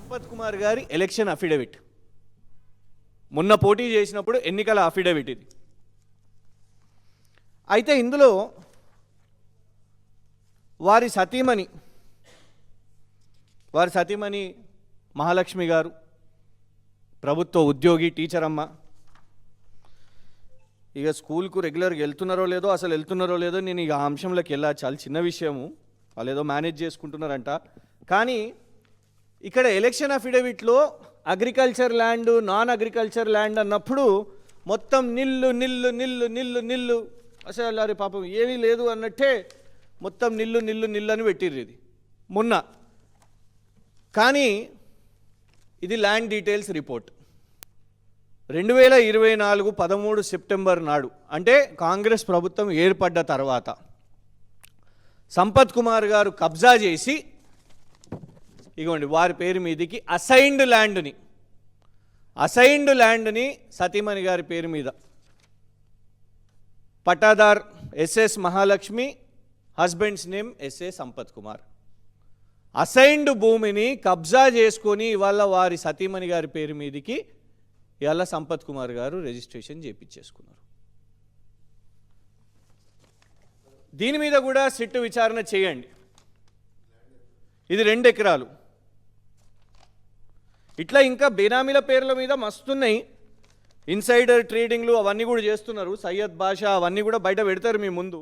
సంపత్ కుమార్ గారి election affidavit, మొన్న పోటీ చేసినప్పుడు ఎన్నికల అఫిడవిట్ ఇది. అయితే ఇందులో వారి సతీమణి మహాలక్ష్మి గారు ప్రభుత్వ ఉద్యోగి, టీచర్ అమ్మ. ఇక స్కూల్కు రెగ్యులర్గా వెళ్తున్నారో లేదో, అసలు వెళ్తున్నారో లేదో నేను ఇక ఆ అంశంలోకి వెళ్ళా. చాలా చిన్న విషయము, వాళ్ళు ఏదో మేనేజ్ చేసుకుంటున్నారంట. కానీ ఇక్కడ ఎలక్షన్ అఫిడవిట్లో agriculture land, non agriculture land అన్నప్పుడు మొత్తం నిల్లు నిల్లు నిల్లు నిల్లు నిల్లు, అసలు అరే పాపం ఏమీ లేదు అన్నట్టే మొత్తం నిల్లు నిల్లు నిల్లు అని పెట్టిర్రు ఇది మొన్న. కానీ ఇది ల్యాండ్ డీటెయిల్స్ రిపోర్ట్ 2024 13 సెప్టెంబర్ నాడు, అంటే కాంగ్రెస్ ప్రభుత్వం ఏర్పడ్డ తర్వాత సంపత్ కుమార్ గారు కబ్జా చేసి ఇగోండి వారి పేరు మీదకి అసైన్డ్ ల్యాండ్ని సతీమణి గారి పేరు మీద పట్టాదార్ S S Mahalakshmi, husband's name S A Sampath Kumar, assigned భూమిని కబ్జా చేసుకొని ఇవాళ వారి సతీమణి గారి పేరు మీదకి ఇవాళ సంపత్ కుమార్ గారు రిజిస్ట్రేషన్ చేయించేసుకున్నారు. దీని మీద కూడా సిట్ విచారణ చేయండి. ఇది 2 ఎకరాలు. ఇట్లా ఇంకా బేనామీల పేర్ల మీద మస్తున్నాయి. ఇన్సైడర్ ట్రేడింగ్లు అవన్నీ కూడా చేస్తున్నారు. సయ్యద్ బాషా అవన్నీ కూడా బయట పెడతారు మీ ముందు.